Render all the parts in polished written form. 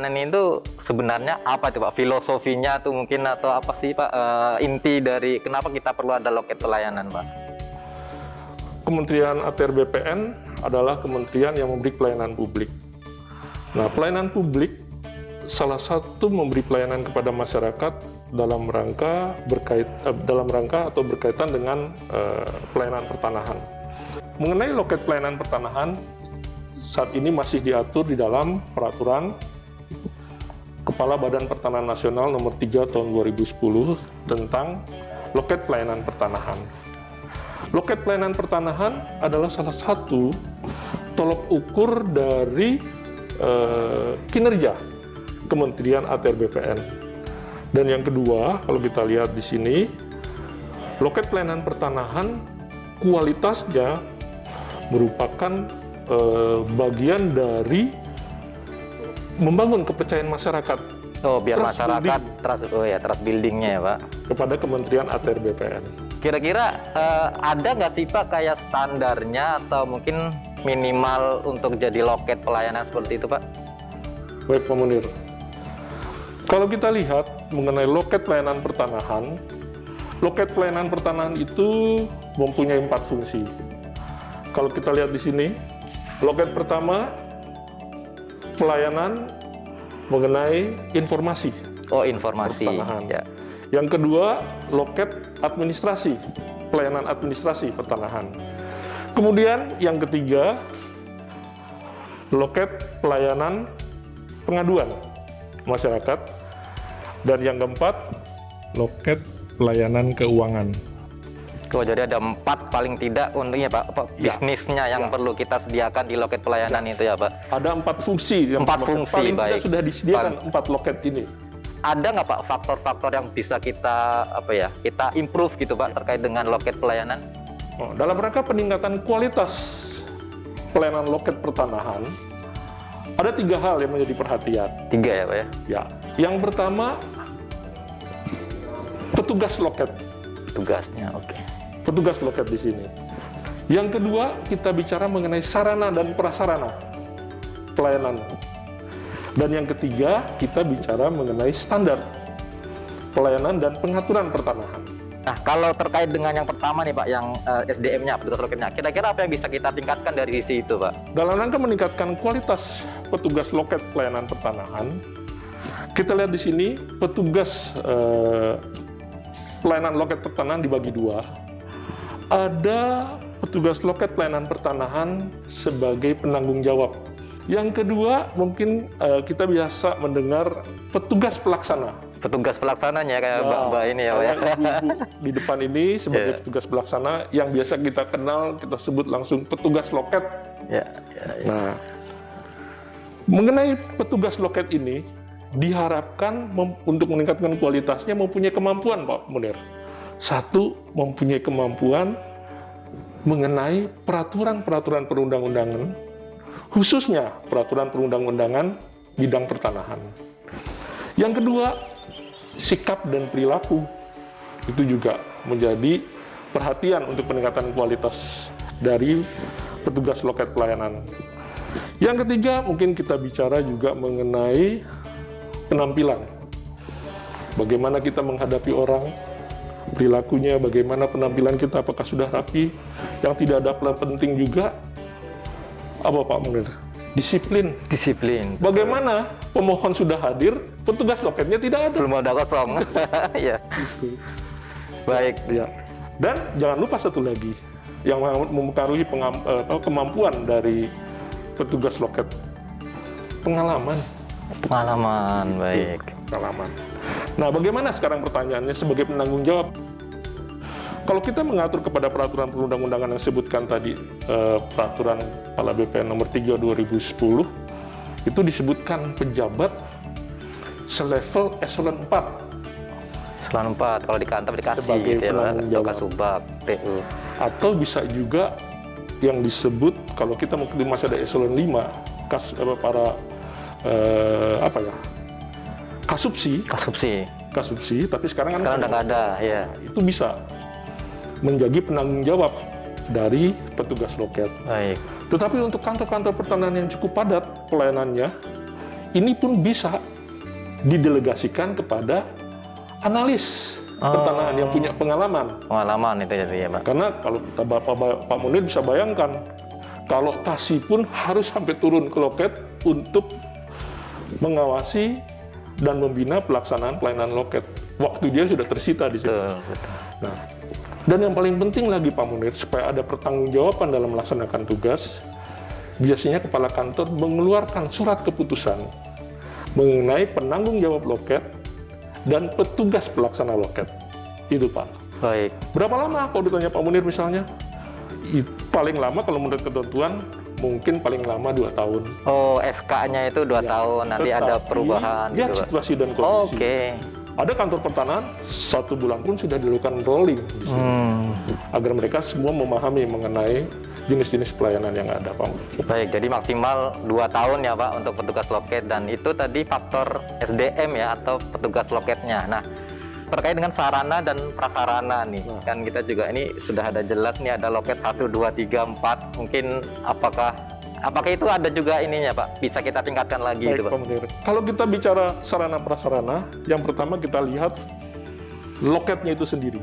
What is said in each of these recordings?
pelayanan itu sebenarnya apa tuh Pak? Filosofinya tuh mungkin atau apa sih Pak, inti dari kenapa kita perlu ada loket pelayanan Pak? Kementerian ATR BPN adalah kementerian yang memberi pelayanan publik. Nah, pelayanan publik salah satu memberi pelayanan kepada masyarakat dalam rangka atau berkaitan dengan pelayanan pertanahan. Mengenai loket pelayanan pertanahan, saat ini masih diatur di dalam Peraturan Kepala Badan Pertanahan Nasional Nomor 3 Tahun 2010 tentang loket pelayanan pertanahan. Loket pelayanan pertanahan adalah salah satu tolok ukur dari kinerja Kementerian ATR BPN. Dan yang kedua, kalau kita lihat di sini, loket pelayanan pertanahan kualitasnya merupakan bagian dari membangun kepercayaan masyarakat. Oh, biar Trust masyarakat building. trust buildingnya ya Pak. Kepada Kementerian ATR BPN. Kira-kira ada nggak sih Pak kayak standarnya atau mungkin minimal untuk jadi loket pelayanan seperti itu Pak? Baik Pak Munir. Kalau kita lihat mengenai loket pelayanan pertanahan itu mempunyai 4 fungsi. Kalau kita lihat di sini, loket pertama pelayanan mengenai informasi. Oh, informasi. Pertanahan. Ya. Yang kedua, loket administrasi, pelayanan administrasi pertanahan. Kemudian yang ketiga, loket pelayanan pengaduan masyarakat. Dan yang keempat, loket pelayanan keuangan. Oh, jadi ada 4 paling tidak untungnya Pak, bisnisnya yang perlu kita sediakan di loket pelayanan itu ya Pak. Ada 4 fungsi. 4 fungsi, paling baik. tidak sudah disediakan 4 loket ini. Ada nggak Pak faktor-faktor yang bisa kita kita improve gitu Pak terkait dengan loket pelayanan? Dalam rangka peningkatan kualitas pelayanan loket pertanahan, ada 3 hal yang menjadi perhatian. 3 ya Pak ya? Ya, yang pertama petugas loket. Tugasnya, oke. Petugas loket di sini. Yang kedua, kita bicara mengenai sarana dan prasarana pelayanan. Dan yang ketiga, kita bicara mengenai standar pelayanan dan pengaturan pertanahan. Nah, kalau terkait dengan yang pertama nih Pak, yang SDM-nya, petugas loketnya, kira-kira apa yang bisa kita tingkatkan dari sisi itu Pak? Dalam rangka meningkatkan kualitas petugas loket pelayanan pertanahan, kita lihat di sini petugas pelayanan loket pertanahan dibagi 2. Ada petugas loket pelayanan pertanahan sebagai penanggung jawab. Yang kedua, mungkin kita biasa mendengar petugas pelaksana. Petugas pelaksananya kayak Mbak ini ya Pak ya? Ibu-ibu di depan ini sebagai petugas pelaksana yang biasa kita kenal, kita sebut langsung petugas loket. Nah, mengenai petugas loket ini, diharapkan untuk meningkatkan kualitasnya mempunyai kemampuan Pak Munir. 1, mempunyai kemampuan mengenai peraturan-peraturan perundang-undangan, khususnya peraturan perundang-undangan bidang pertanahan. Yang kedua, sikap dan perilaku. Itu juga menjadi perhatian untuk peningkatan kualitas dari petugas loket pelayanan. Yang ketiga, mungkin kita bicara juga mengenai penampilan. Bagaimana kita menghadapi orang, perilakunya, bagaimana penampilan kita, apakah sudah rapi. Yang tidak ada penting juga, apa Pak Munir? Disiplin. Disiplin. Bagaimana pemohon sudah hadir, petugas loketnya tidak ada. Belum ada kosong. Ya. Baik. Ya. Dan jangan lupa satu lagi, yang mempengaruhi kemampuan dari petugas loket, pengalaman. Pengalaman, baik. Pengalaman. Nah, bagaimana sekarang pertanyaannya sebagai penanggung jawab? Kalau kita mengatur kepada peraturan perundang-undangan yang disebutkan tadi, peraturan Kepala BPN nomor 3 2010, itu disebutkan pejabat selevel eselon 4. Eselon 4, kalau di kantor dikasih sebagai gitu ya Pak, penanggung atau jawab. kasubag, PU. Atau bisa juga yang disebut, kalau kita mungkin masih ada eselon 5, kasupsi, tapi sekarang kan udah nggak ada, ya. itu bisa menjadi penanggung jawab dari petugas loket. Baik. Tetapi untuk kantor-kantor pertanahan yang cukup padat pelayanannya, ini pun bisa didelegasikan kepada analis pertanahan yang punya pengalaman. Pengalaman itu jadi ya Pak. Karena kalau kita Pak Munir bisa bayangkan, kalau kasih pun harus sampai turun ke loket untuk mengawasi dan membina pelaksanaan pelayanan loket. Waktu dia sudah tersita di situ. Betul. Nah, dan yang paling penting lagi Pak Munir, supaya ada pertanggungjawaban dalam melaksanakan tugas, biasanya kepala kantor mengeluarkan surat keputusan mengenai penanggung jawab loket dan petugas pelaksana loket. Itu Pak. Baik. Berapa lama kalau ditanya Pak Munir misalnya? Paling lama kalau menurut ketentuan mungkin paling lama 2 tahun. Oh, SK-nya itu 2 tahun, nanti ada perubahan lihat gitu, situasi dan kondisi. Oke. Ada kantor pertanahan 1 bulan pun sudah dilakukan rolling di sini. Agar mereka semua memahami mengenai jenis-jenis pelayanan yang ada, Pak. Baik, jadi maksimal 2 tahun ya Pak untuk petugas loket, dan itu tadi faktor SDM ya atau petugas loketnya. Nah, terkait dengan sarana dan prasarana nih, kan kita juga ini sudah ada jelas nih, ada loket 1, 2, 3, 4. Mungkin apakah itu ada juga ininya Pak? Bisa kita tingkatkan lagi. Baik, itu Pak. Pak Munir. Kalau kita bicara sarana prasarana, yang pertama kita lihat loketnya itu sendiri.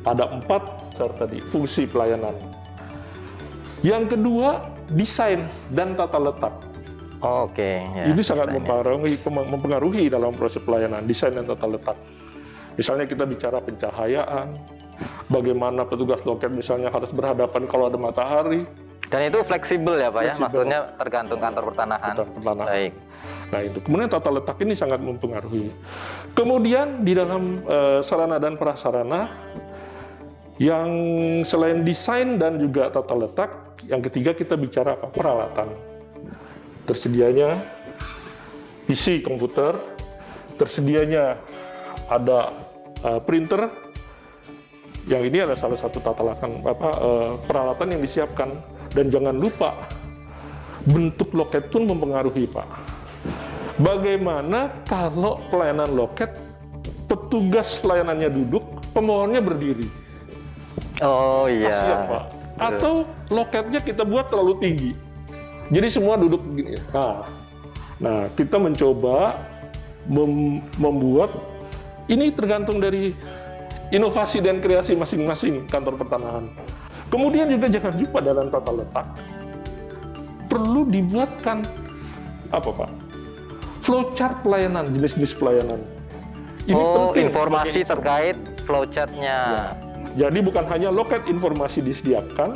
Ada 4 tadi fungsi pelayanan. Yang kedua, desain dan tata letak. Oke. Ya, itu sangat mempengaruhi dalam proses pelayanan, desain dan tata letak. Misalnya kita bicara pencahayaan, bagaimana petugas loket misalnya harus berhadapan kalau ada matahari. Dan itu fleksibel ya Pak ya, maksudnya tergantung kantor pertanahan. Baik. Nah itu, kemudian tata letak ini sangat mempengaruhi. Kemudian di dalam sarana dan prasarana, yang selain desain dan juga tata letak, yang ketiga kita bicara apa? Peralatan. Tersedianya PC komputer, tersedianya ada printer, yang ini adalah salah satu peralatan yang disiapkan. Dan jangan lupa, bentuk loket pun mempengaruhi Pak. Bagaimana kalau pelayanan loket, petugas pelayanannya duduk, pemohonnya berdiri? Oh iya. Kasian Pak. Atau loketnya kita buat terlalu tinggi, jadi semua duduk begini. Nah kita mencoba membuat, ini tergantung dari inovasi dan kreasi masing-masing kantor pertanahan. Kemudian juga jangan lupa dalam tata letak perlu dibuatkan apa Pak? Flowchart pelayanan, jenis-jenis pelayanan. Ini penting, informasi terkait flowchartnya. Ya. Jadi bukan hanya loket informasi disediakan,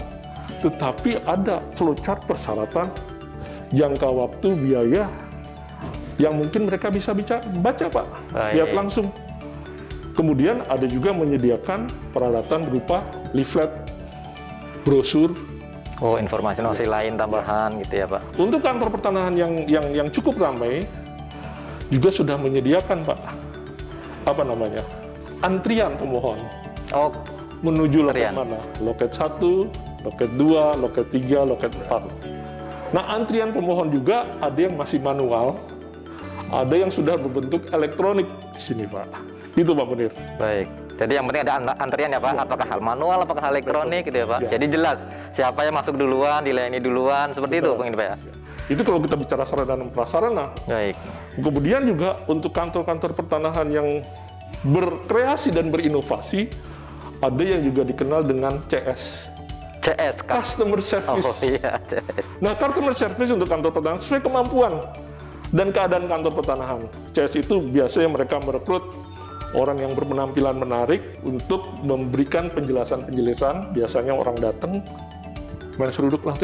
tetapi ada flowchart persyaratan, jangka waktu, biaya yang mungkin mereka bisa baca Pak, lihat langsung. Kemudian ada juga menyediakan peralatan berupa leaflet, brosur. Oh, informasi lain tambahan gitu ya Pak. Untuk kantor pertanahan yang cukup ramai juga sudah menyediakan Pak, antrian pemohon. Oh, menuju loket mana? Loket 1, loket 2, loket 3, loket 4. Nah, antrian pemohon juga ada yang masih manual, ada yang sudah berbentuk elektronik di sini Pak. Itu Pak Munir. Baik. Jadi yang penting ada antrian ya Pak, apakah hal manual, apakah hal elektronik gitu ya Pak. Jadi jelas siapa yang masuk duluan, dilayani duluan, seperti itu mungkin Pak ya. Itu kalau kita bicara sarana dan prasarana. Baik. Kemudian juga untuk kantor-kantor pertanahan yang berkreasi dan berinovasi, ada yang juga dikenal dengan CS. CS, Customer Service. Oh iya, CS. Nah, Customer Service untuk kantor pertanahan sesuai kemampuan dan keadaan kantor pertanahan. CS itu biasanya mereka merekrut orang yang berpenampilan menarik untuk memberikan penjelasan-penjelasan. Biasanya orang datang, main seruduk lah,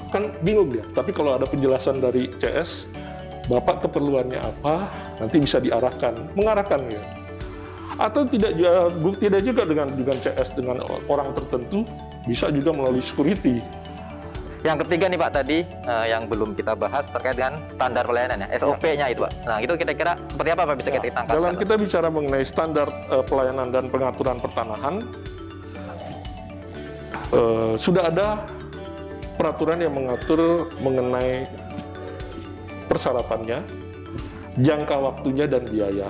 kan bingung dia. Tapi kalau ada penjelasan dari CS, Bapak keperluannya apa, nanti bisa mengarahkan ya. Atau tidak juga dengan CS dengan orang tertentu, bisa juga melalui security. Yang ketiga nih Pak tadi, yang belum kita bahas terkait dengan standar pelayanan ya, SOP-nya itu Pak. Nah itu kira-kira seperti apa Pak bisa kita tangkap? Dalam kita bicara mengenai standar pelayanan dan pengaturan pertanahan, sudah ada peraturan yang mengatur mengenai persyaratannya, jangka waktunya dan biaya.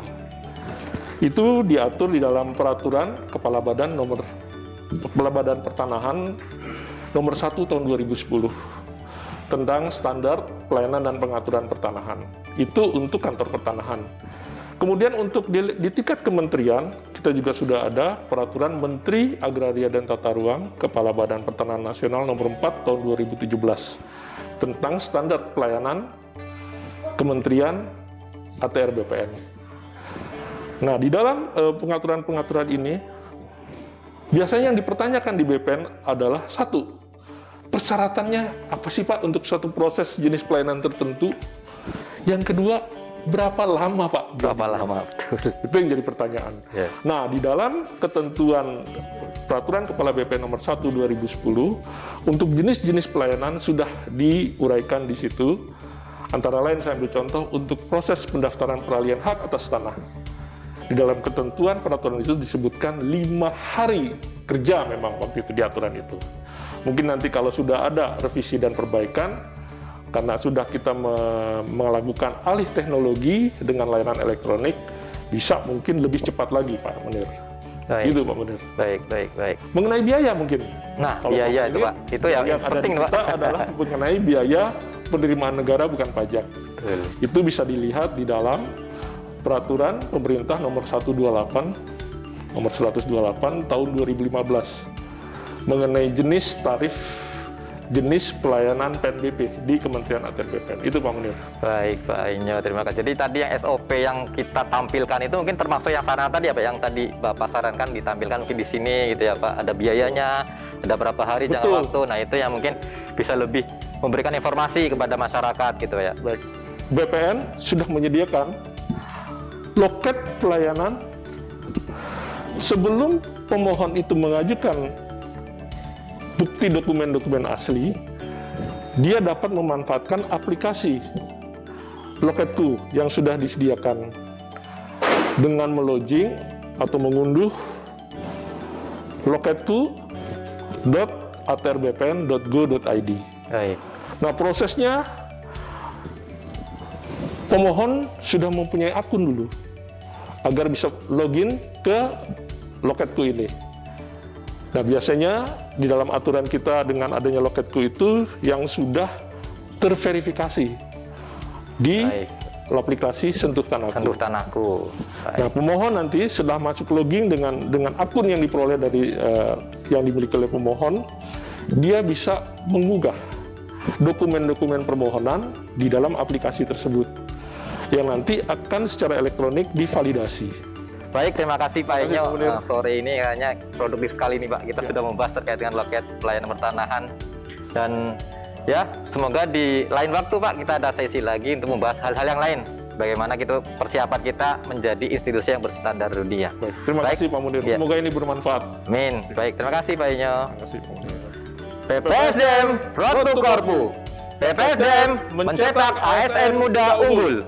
Itu diatur di dalam peraturan Kepala Badan Pertanahan nomor 1 tahun 2010. tentang standar pelayanan dan pengaturan pertanahan. Itu untuk kantor pertanahan. Kemudian untuk di tingkat kementerian, kita juga sudah ada peraturan Menteri Agraria dan Tata Ruang, Kepala Badan Pertanahan Nasional nomor 4 tahun 2017 tentang standar pelayanan Kementerian ATR BPN. Nah, di dalam pengaturan-pengaturan ini, biasanya yang dipertanyakan di BPN adalah satu, persyaratannya apa sih Pak untuk suatu proses jenis pelayanan tertentu? Yang kedua, berapa lama Pak? Berapa lama? Itu yang jadi pertanyaan. Yeah. Nah, di dalam ketentuan Peraturan Kepala BPN nomor 1 2010, untuk jenis-jenis pelayanan sudah diuraikan di situ. Antara lain saya ambil contoh untuk proses pendaftaran peralihan hak atas tanah. Di dalam ketentuan peraturan itu disebutkan 5 hari kerja memang waktu itu di aturan itu. Mungkin nanti kalau sudah ada revisi dan perbaikan, karena sudah kita melakukan alih teknologi dengan layanan elektronik, bisa mungkin lebih cepat lagi Pak Munir. Baik. Gitu Pak Munir. Baik. Mengenai biaya mungkin. Nah, biaya itu Pak, itu yang penting Pak. Kita adalah mengenai biaya penerimaan negara bukan pajak. Betul. Itu bisa dilihat di dalam peraturan pemerintah nomor 128 tahun 2015 mengenai jenis tarif jenis pelayanan PNBP di Kementerian ATR BPN. Itu Pak Munir. Baik Pak Ainyo, terima kasih. Jadi tadi yang SOP yang kita tampilkan itu mungkin termasuk yang saran tadi ya Pak, yang tadi Bapak sarankan ditampilkan mungkin di sini gitu ya Pak. Ada biayanya, ada berapa hari jangka waktu. Nah, itu yang mungkin bisa lebih memberikan informasi kepada masyarakat gitu ya. Baik. BPN sudah menyediakan loket pelayanan sebelum pemohon itu mengajukan bukti dokumen-dokumen asli, dia dapat memanfaatkan aplikasi Loketku yang sudah disediakan dengan melogin atau mengunduh loketku.atrbpn.go.id. Nah, prosesnya pemohon sudah mempunyai akun dulu agar bisa login ke Loketku ini. Nah, biasanya di dalam aturan kita dengan adanya Loketku itu yang sudah terverifikasi di aplikasi Sentuh Tanahku. Nah, pemohon nanti setelah masuk login dengan akun yang diperoleh dari yang dimiliki oleh pemohon, dia bisa mengunggah dokumen-dokumen permohonan di dalam aplikasi tersebut yang nanti akan secara elektronik divalidasi. Baik, terima kasih Pak Ainyo. Sore ini kayaknya produktif sekali nih Pak. Kita sudah membahas terkait dengan loket pelayanan pertanahan. Dan ya, semoga di lain waktu Pak kita ada sesi lagi untuk membahas hal-hal yang lain. Bagaimana gitu persiapan kita menjadi institusi yang berstandar dunia. Terima kasih Pak Munir. Ya. Semoga ini bermanfaat. Amin. Baik, terima kasih Pak Ainyo. Terima kasih Pak Munir. PPSDM Road to Korpu. PPSDM mencetak ASN muda unggul.